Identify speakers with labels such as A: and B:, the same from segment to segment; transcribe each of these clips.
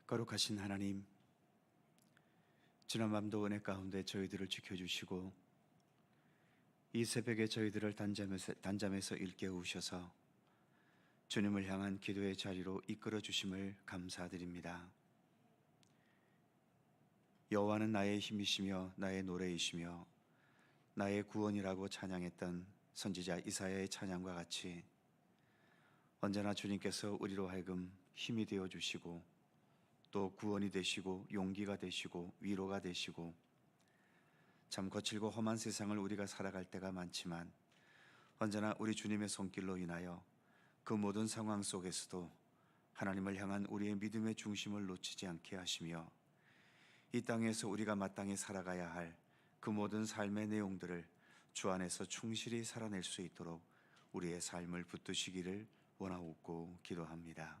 A: 거룩하신 하나님, 지난밤도 은혜 가운데 저희들을 지켜주시고 이 새벽에 저희들을 단잠에서 일깨우셔서 주님을 향한 기도의 자리로 이끌어 주심을 감사드립니다. 여호와는 나의 힘이시며 나의 노래이시며 나의 구원이라고 찬양했던 선지자 이사야의 찬양과 같이 언제나 주님께서 우리로 하여금 힘이 되어 주시고 또 구원이 되시고 용기가 되시고 위로가 되시고, 참 거칠고 험한 세상을 우리가 살아갈 때가 많지만 언제나 우리 주님의 손길로 인하여 그 모든 상황 속에서도 하나님을 향한 우리의 믿음의 중심을 놓치지 않게 하시며 이 땅에서 우리가 마땅히 살아가야 할 그 모든 삶의 내용들을 주 안에서 충실히 살아낼 수 있도록 우리의 삶을 붙드시기를 원하옵고 기도합니다.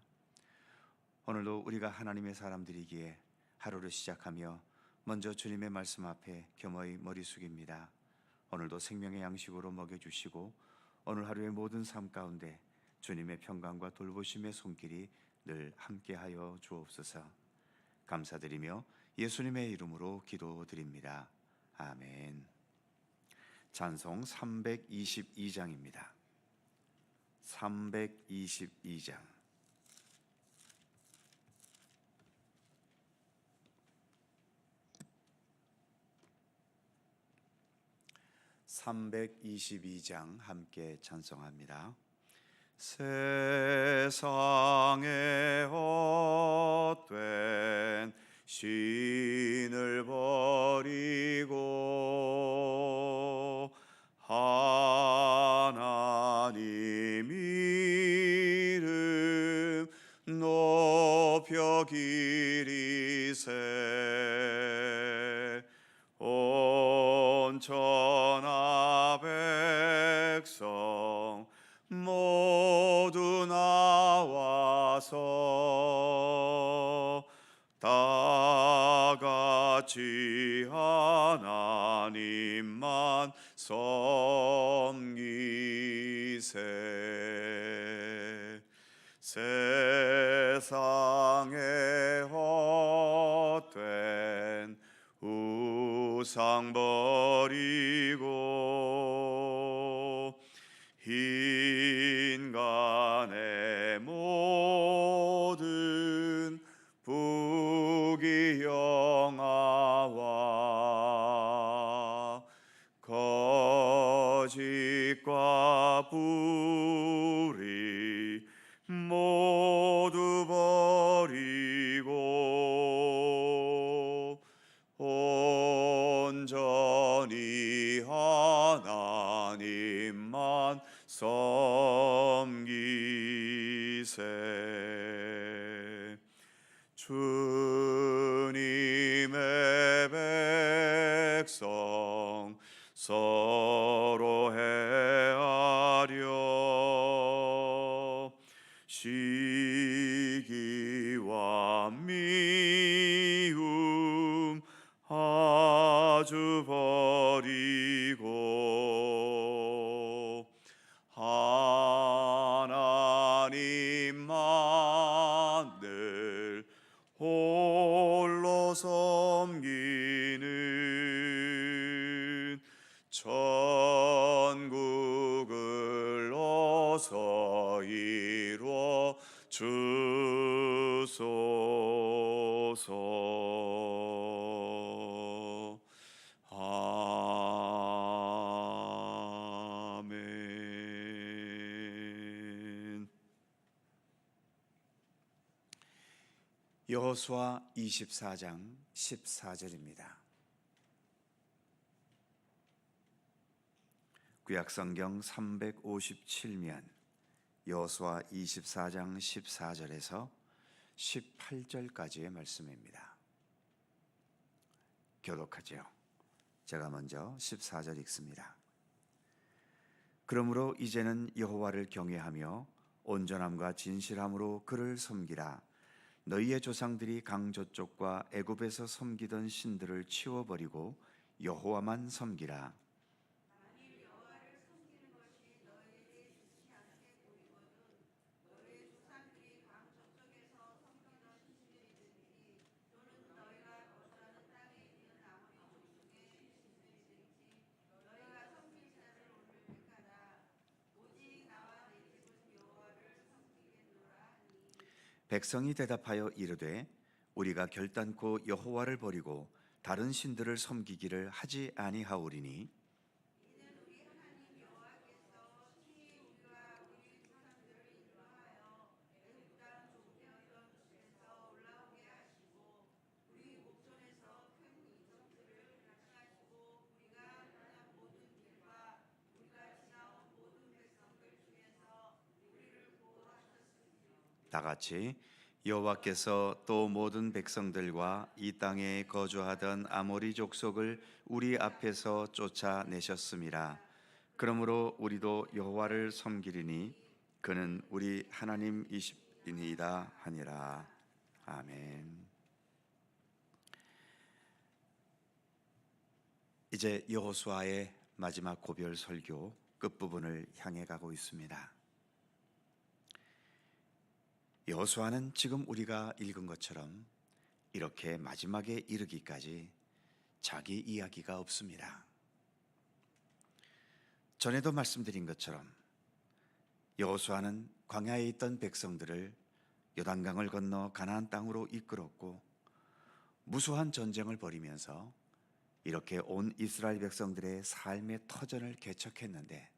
A: 오늘도 우리가 하나님의 사람들이기에 하루를 시작하며 먼저 주님의 말씀 앞에 겸허히 머리 숙입니다. 오늘도 생명의 양식으로 먹여주시고 오늘 하루의 모든 삶 가운데 주님의 평강과 돌보심의 손길이 늘 함께하여 주옵소서. 감사드리며 예수님의 이름으로 기도드립니다. 아멘. 찬송 322장입니다. 322장. (322장) 함께 찬송합니다. 세상에 헛된 신을 버리고 하나님 이름 높여 기리세. 온 천하 백성 모두 나와서 다같이 하나님만 섬기세. 세상에 헛된 우상 버리고 인간의 모든 부귀영화와 거짓과 불의 모두 버리고 온전히 하나님만 섬기세. 주님의 백성 서로 헤아려 시기와 미움 아주 버리고 하나님만 늘 홀로 섬기는 천국을 어서 이루어 주소서. 아멘. 여호수아 24장 14절입니다. 구약성경 357면 여호수아 24장 14절에서 18절까지의 말씀입니다. 교독하죠. 제가 먼저 14절 읽습니다. 그러므로 이제는 여호와를 경외하며 온전함과 진실함으로 그를 섬기라. 너희의 조상들이 강 저쪽과 애굽에서 섬기던 신들을 치워버리고 여호와만 섬기라. 백성이 대답하여 이르되 우리가 결단코 여호와를 버리고 다른 신들을 섬기기를 하지 아니하오리니 다 같이 여호와께서 또 모든 백성들과 이 땅에 거주하던 아모리 족속을 우리 앞에서 쫓아내셨음이라. 그러므로 우리도 여호와를 섬기리니 그는 우리 하나님이시니이다 하니라. 아멘. 이제 여호수아의 마지막 고별 설교 끝부분을 향해 가고 있습니다. 여호수아는 지금 우리가 읽은 것처럼 이렇게 마지막에 이르기까지 자기 이야기가 없습니다. 전에도 말씀드린 것처럼 여호수아는 광야에 있던 백성들을 요단강을 건너 가나안 땅으로 이끌었고 무수한 전쟁을 벌이면서 이렇게 온 이스라엘 백성들의 삶의 터전을 개척했는데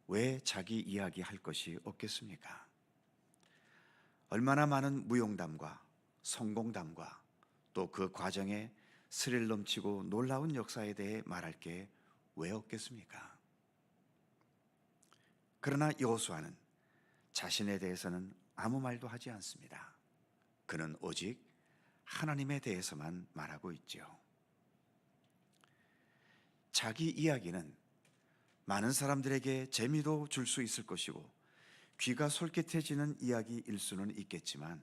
A: 왜 자기 이야기할 것이 없겠습니까? 얼마나 많은 무용담과 성공담과 또 그 과정에 스릴 넘치고 놀라운 역사에 대해 말할 게 왜 없겠습니까? 그러나 여호수아는 자신에 대해서는 아무 말도 하지 않습니다. 그는 오직 하나님에 대해서만 말하고 있죠. 자기 이야기는 많은 사람들에게 재미도 줄 수 있을 것이고 귀가 솔깃해지는 이야기일 수는 있겠지만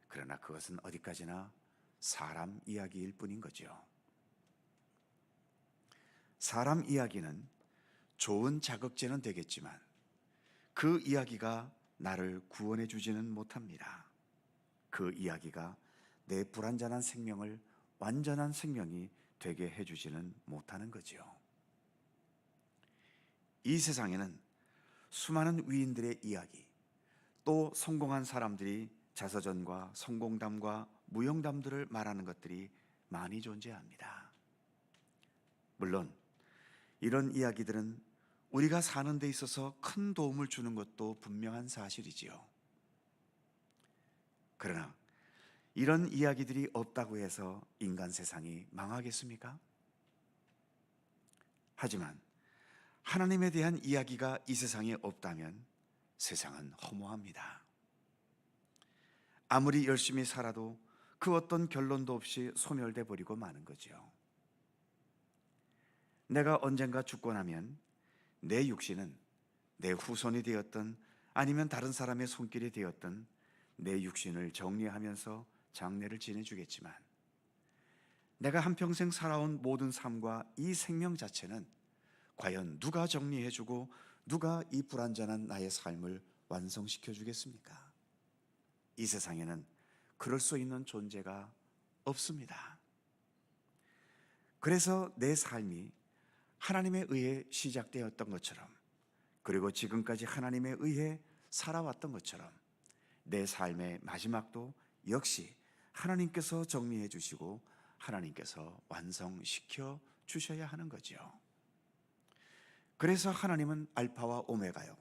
A: 그러나 그것은 어디까지나 사람 이야기일 뿐인 거죠. 사람 이야기는 좋은 자극제는 되겠지만 그 이야기가 나를 구원해 주지는 못합니다. 그 이야기가 내 불완전한 생명을 완전한 생명이 되게 해주지는 못하는 거죠. 이 세상에는 수많은 위인들의 이야기, 또 성공한 사람들이 자서전과 성공담과 무용담들을 말하는 것들이 많이 존재합니다. 물론 이런 이야기들은 우리가 사는 데 있어서 큰 도움을 주는 것도 분명한 사실이지요. 그러나 이런 이야기들이 없다고 해서 인간 세상이 망하겠습니까? 하지만 하나님에 대한 이야기가 이 세상에 없다면 세상은 허무합니다. 아무리 열심히 살아도 그 어떤 결론도 없이 소멸돼 버리고 마는 거죠. 내가 언젠가 죽고 나면 내 육신은 내 후손이 되었든 아니면 다른 사람의 손길이 되었든 내 육신을 정리하면서 장례를 지내주겠지만 내가 한평생 살아온 모든 삶과 이 생명 자체는 과연 누가 정리해주고 누가 이 불완전한 나의 삶을 완성시켜 주겠습니까? 이 세상에는 그럴 수 있는 존재가 없습니다. 그래서 내 삶이 하나님에 의해 시작되었던 것처럼 그리고 지금까지 하나님에 의해 살아왔던 것처럼 내 삶의 마지막도 역시 하나님께서 정리해 주시고 하나님께서 완성시켜 주셔야 하는 거죠. 그래서 하나님은 알파와 오메가요,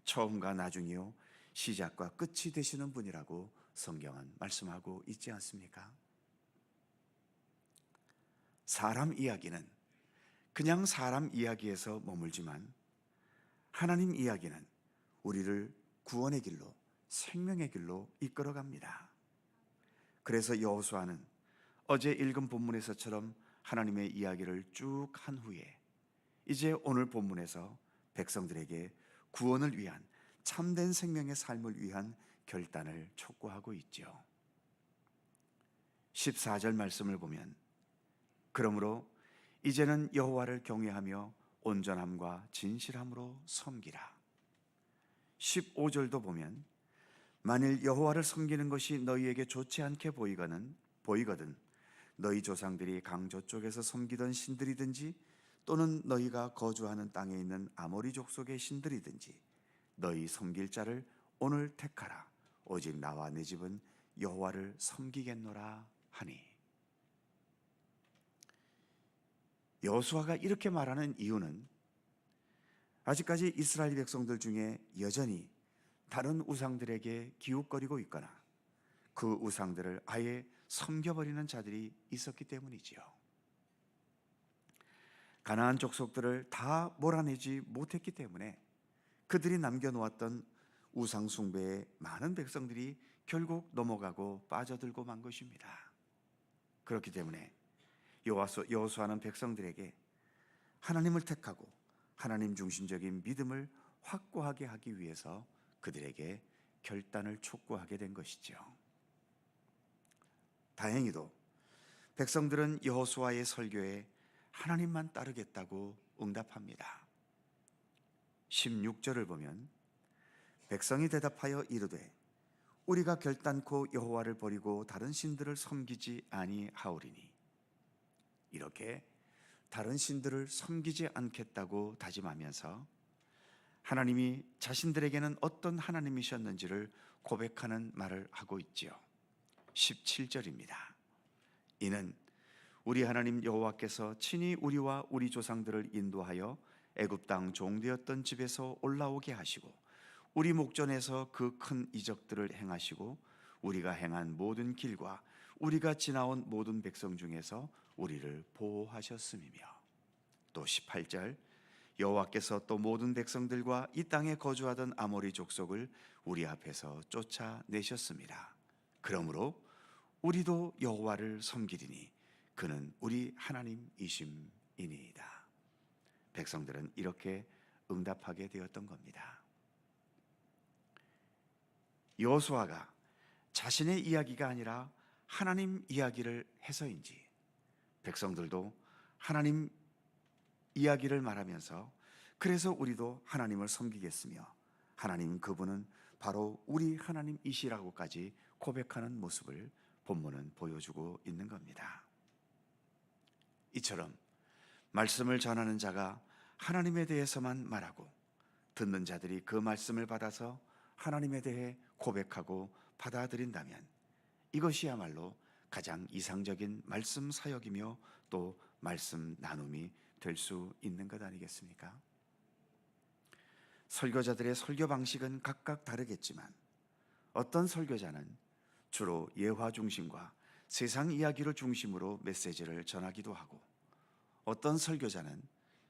A: 처음과 나중이요, 시작과 끝이 되시는 분이라고 성경은 말씀하고 있지 않습니까? 사람 이야기는 그냥 사람 이야기에서 머물지만 하나님 이야기는 우리를 구원의 길로, 생명의 길로 이끌어갑니다. 그래서 여호수아는 어제 읽은 본문에서처럼 하나님의 이야기를 쭉 한 후에 이제 오늘 본문에서 백성들에게 구원을 위한 참된 생명의 삶을 위한 결단을 촉구하고 있죠. 14절 말씀을 보면 그러므로 이제는 여호와를 경외하며 온전함과 진실함으로 섬기라. 15절도 보면 만일 여호와를 섬기는 것이 너희에게 좋지 않게 보이거든 너희 조상들이 강저 쪽에서 섬기던 신들이든지 또는 너희가 거주하는 땅에 있는 아모리 족속의 신들이든지 너희 섬길 자를 오늘 택하라. 오직 나와 내 집은 여호와를 섬기겠노라 하니. 여호수아가 이렇게 말하는 이유는 아직까지 이스라엘 백성들 중에 여전히 다른 우상들에게 기웃거리고 있거나 그 우상들을 아예 섬겨버리는 자들이 있었기 때문이지요. 가나안 족속들을 다 몰아내지 못했기 때문에 그들이 남겨놓았던 우상 숭배에 많은 백성들이 결국 넘어가고 빠져들고 만 것입니다. 그렇기 때문에 여호수아는 백성들에게 하나님을 택하고 하나님 중심적인 믿음을 확고하게 하기 위해서 그들에게 결단을 촉구하게 된 것이죠. 다행히도 백성들은 여호수아의 설교에 하나님만 따르겠다고 응답합니다. 16절을 보면 백성이 대답하여 이르되 우리가 결단코 여호와를 버리고 다른 신들을 섬기지 아니하오리니. 이렇게 다른 신들을 섬기지 않겠다고 다짐하면서 하나님이 자신들에게는 어떤 하나님이셨는지를 고백하는 말을 하고 있지요. 17절입니다. 이는 우리 하나님 여호와께서 친히 우리와 우리 조상들을 인도하여 애굽 땅 종되었던 집에서 올라오게 하시고 우리 목전에서 그 큰 이적들을 행하시고 우리가 행한 모든 길과 우리가 지나온 모든 백성 중에서 우리를 보호하셨음이며, 또 18절 여호와께서 또 모든 백성들과 이 땅에 거주하던 아모리 족속을 우리 앞에서 쫓아내셨습니다. 그러므로 우리도 여호와를 섬기리니 그는 우리 하나님이심이니이다. 백성들은 이렇게 응답하게 되었던 겁니다. 여호수아가 자신의 이야기가 아니라 하나님 이야기를 해서인지 백성들도 하나님 이야기를 말하면서 그래서 우리도 하나님을 섬기겠으며 하나님 그분은 바로 우리 하나님이시라고까지 고백하는 모습을 본문은 보여주고 있는 겁니다. 이처럼 말씀을 전하는 자가 하나님에 대해서만 말하고 듣는 자들이 그 말씀을 받아서 하나님에 대해 고백하고 받아들인다면 이것이야말로 가장 이상적인 말씀 사역이며 또 말씀 나눔이 될 수 있는 것 아니겠습니까? 설교자들의 설교 방식은 각각 다르겠지만 어떤 설교자는 주로 예화 중심과 세상 이야기를 중심으로 메시지를 전하기도 하고 어떤 설교자는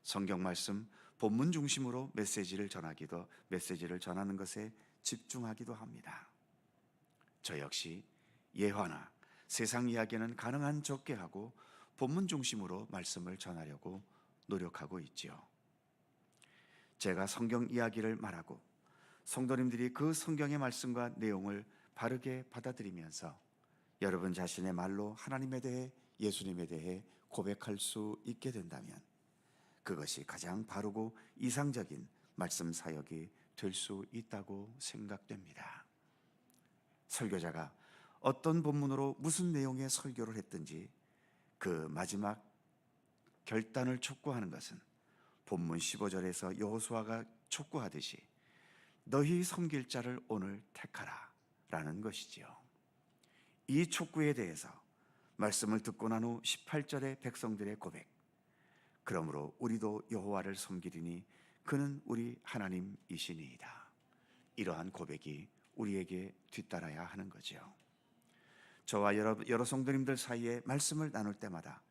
A: 성경 말씀 본문 중심으로 메시지를 전하는 것에 집중하기도 합니다. 저 역시 예화나 세상 이야기는 가능한 적게 하고 본문 중심으로 말씀을 전하려고 노력하고 있지요. 제가 성경 이야기를 말하고 성도님들이 그 성경의 말씀과 내용을 바르게 받아들이면서 여러분 자신의 말로 하나님에 대해 예수님에 대해 고백할 수 있게 된다면 그것이 가장 바르고 이상적인 말씀 사역이 될 수 있다고 생각됩니다. 설교자가 어떤 본문으로 무슨 내용의 설교를 했든지 그 마지막 결단을 촉구하는 것은 본문 15절에서 여호수아가 촉구하듯이 너희 섬길 자를 오늘 택하라 라는 것이지요. 이 촉구에 대해서 말씀을 듣고 난 후 18절의 백성들의 고백, 그러므로 우리도 여호와를 섬기리니 그는 우리 하나님이시니이다. 이러한 고백이 우리에게 뒤따라야 하는 거죠. 저와 여러 성도님들 사이에 말씀을 나눌 때마다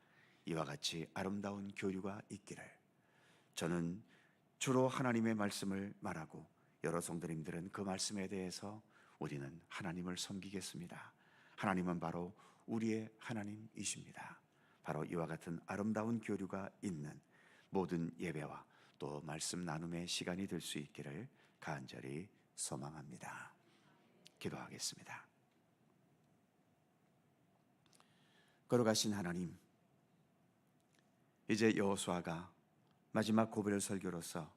A: 이와 같이 아름다운 교류가 있기를 저는 주로 하나님의 말씀을 말하고 여러 성도님들은 그 말씀에 대해서 우리는 하나님을 섬기겠습니다. 하나님은 바로 우리의 하나님이십니다. 바로 이와 같은 아름다운 교류가 있는 모든 예배와 또 말씀 나눔의 시간이 될 수 있기를 간절히 소망합니다. 기도하겠습니다. 걸어가신 하나님, 이제 여호수아가 마지막 고별 설교로서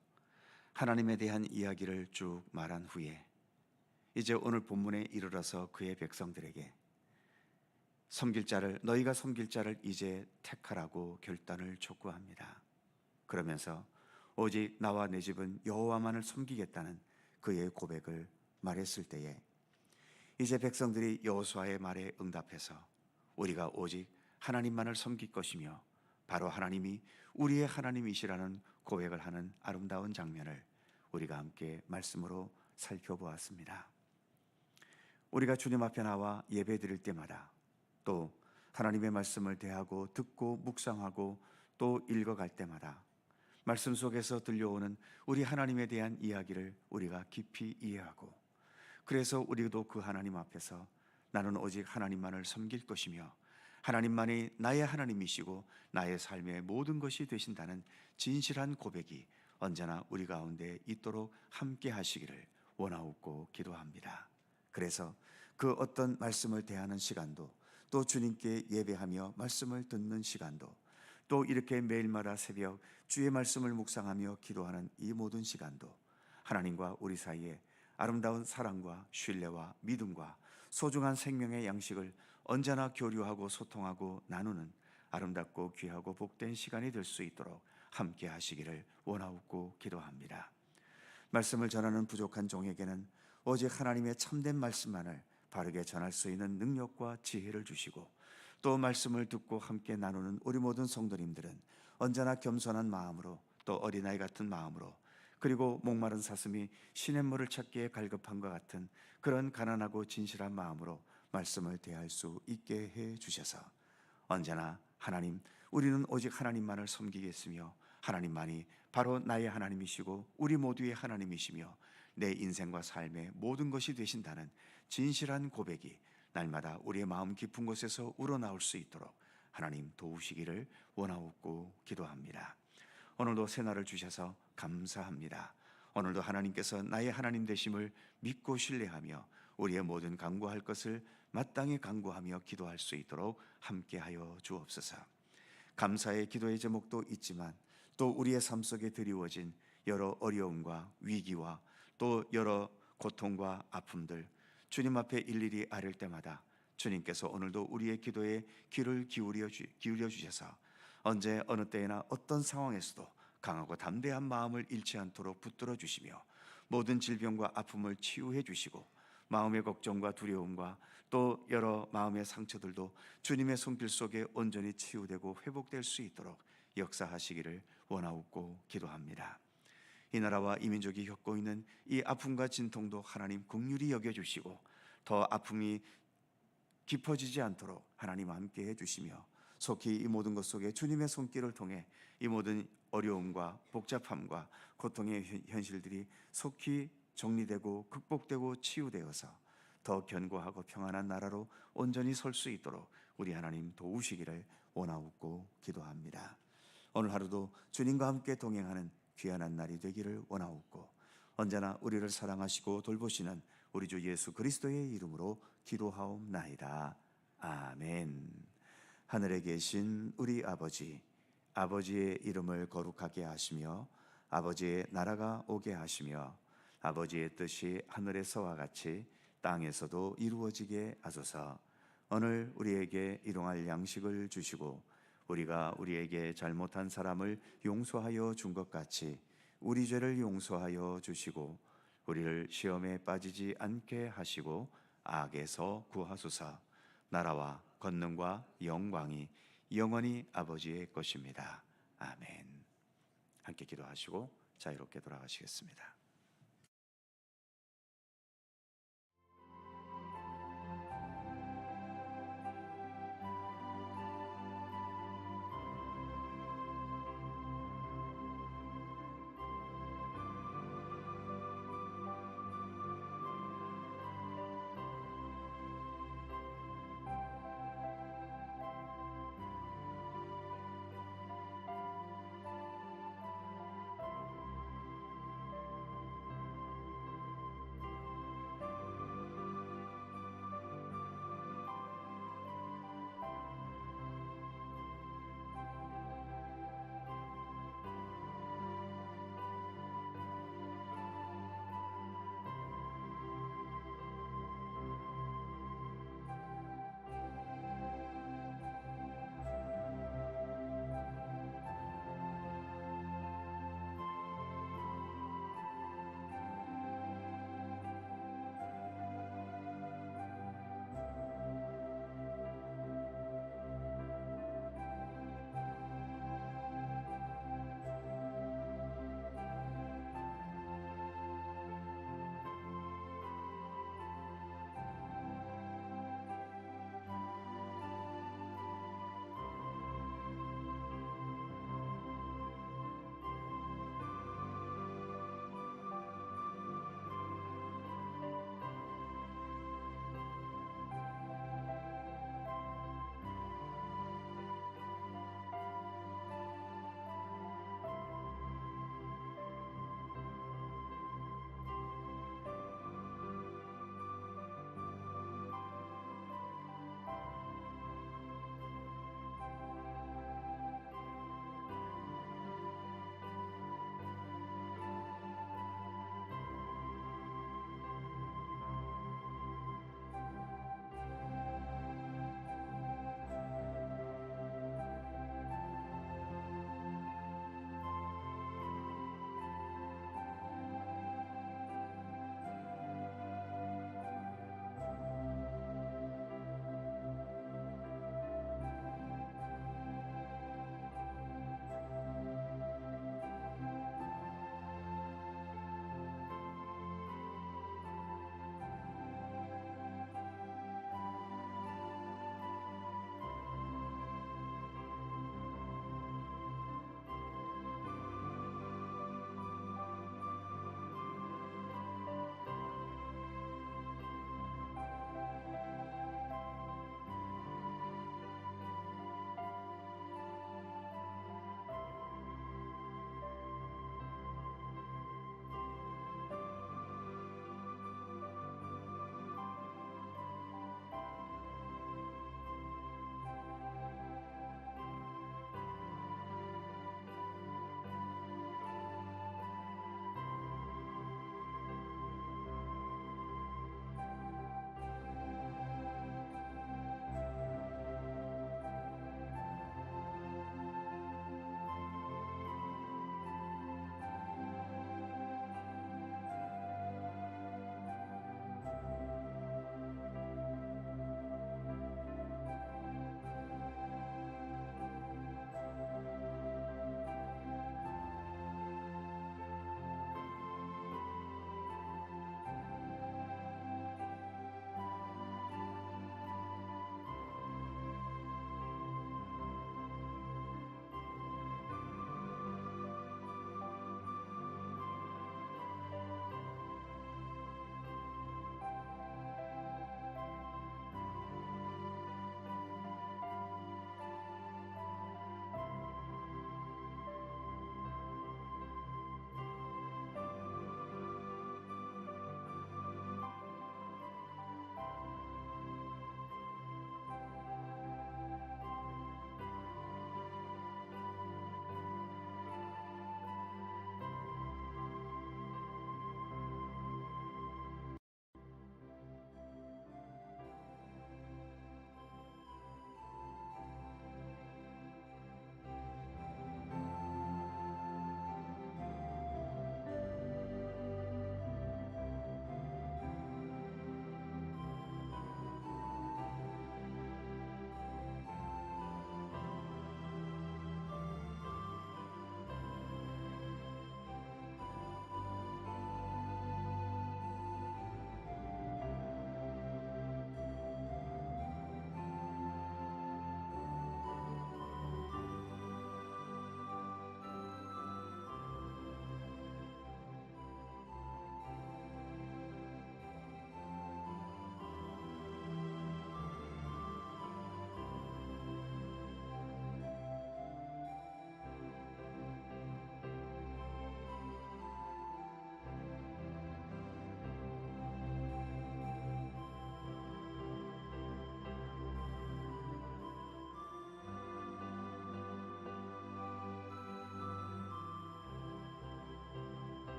A: 하나님에 대한 이야기를 쭉 말한 후에 이제 오늘 본문에 이르러서 그의 백성들에게 너희가 섬길 자를 이제 택하라고 결단을 촉구합니다. 그러면서 오직 나와 내 집은 여호와만을 섬기겠다는 그의 고백을 말했을 때에 이제 백성들이 여호수아의 말에 응답해서 우리가 오직 하나님만을 섬길 것이며 바로 하나님이 우리의 하나님이시라는 고백을 하는 아름다운 장면을 우리가 함께 말씀으로 살펴보았습니다. 우리가 주님 앞에 나와 예배 드릴 때마다 또 하나님의 말씀을 대하고 듣고 묵상하고 또 읽어갈 때마다 말씀 속에서 들려오는 우리 하나님에 대한 이야기를 우리가 깊이 이해하고, 그래서 우리도 그 하나님 앞에서 나는 오직 하나님만을 섬길 것이며 하나님만이 나의 하나님이시고 나의 삶의 모든 것이 되신다는 진실한 고백이 언제나 우리 가운데 있도록 함께 하시기를 원하옵고 기도합니다. 그래서 그 어떤 말씀을 대하는 시간도, 또 주님께 예배하며 말씀을 듣는 시간도, 또 이렇게 매일마다 새벽 주의 말씀을 묵상하며 기도하는 이 모든 시간도 하나님과 우리 사이에 아름다운 사랑과 신뢰와 믿음과 소중한 생명의 양식을 언제나 교류하고 소통하고 나누는 아름답고 귀하고 복된 시간이 될 수 있도록 함께 하시기를 원하옵고 기도합니다. 말씀을 전하는 부족한 종에게는 오직 하나님의 참된 말씀만을 바르게 전할 수 있는 능력과 지혜를 주시고, 또 말씀을 듣고 함께 나누는 우리 모든 성도님들은 언제나 겸손한 마음으로, 또 어린아이 같은 마음으로, 그리고 목마른 사슴이 시냇물을 찾기에 갈급함과 같은 그런 가난하고 진실한 마음으로 말씀을 대할 수 있게 해 주셔서 언제나 하나님, 우리는 오직 하나님만을 섬기겠으며 하나님만이 바로 나의 하나님이시고 우리 모두의 하나님이시며 내 인생과 삶의 모든 것이 되신다는 진실한 고백이 날마다 우리의 마음 깊은 곳에서 우러나올 수 있도록 하나님 도우시기를 원하옵고 기도합니다. 오늘도 새날을 주셔서 감사합니다. 오늘도 하나님께서 나의 하나님 되심을 믿고 신뢰하며 우리의 모든 간구할 것을 마땅히 간구하며 기도할 수 있도록 함께하여 주옵소서. 감사의 기도의 제목도 있지만 또 우리의 삶 속에 드리워진 여러 어려움과 위기와 또 여러 고통과 아픔들 주님 앞에 일일이 아릴 때마다 주님께서 오늘도 우리의 기도에 귀를 기울여 주셔서 언제 어느 때나 어떤 상황에서도 강하고 담대한 마음을 잃지 않도록 붙들어 주시며 모든 질병과 아픔을 치유해 주시고 마음의 걱정과 두려움과 또 여러 마음의 상처들도 주님의 손길 속에 온전히 치유되고 회복될 수 있도록 역사하시기를 원하옵고 기도합니다. 이 나라와 이 민족이 겪고 있는 이 아픔과 진통도 하나님 긍휼히 여겨주시고 더 아픔이 깊어지지 않도록 하나님 함께 해주시며 속히 이 모든 것 속에 주님의 손길을 통해 이 모든 어려움과 복잡함과 고통의 현실들이 속히 정리되고 극복되고 치유되어서 더 견고하고 평안한 나라로 온전히 설 수 있도록 우리 하나님 도우시기를 원하옵고 기도합니다. 오늘 하루도 주님과 함께 동행하는 귀한 날이 되기를 원하옵고 언제나 우리를 사랑하시고 돌보시는 우리 주 예수 그리스도의 이름으로 기도하옵나이다. 아멘. 하늘에 계신 우리 아버지, 아버지의 이름을 거룩하게 하시며 아버지의 나라가 오게 하시며 아버지의 뜻이 하늘에서와 같이 땅에서도 이루어지게 하소서. 오늘 우리에게 일용할 양식을 주시고 우리가 우리에게 잘못한 사람을 용서하여 준 것 같이 우리 죄를 용서하여 주시고 우리를 시험에 빠지지 않게 하시고 악에서 구하소서. 나라와 권능과 영광이 영원히 아버지의 것입니다. 아멘. 함께 기도하시고 자유롭게 돌아가시겠습니다.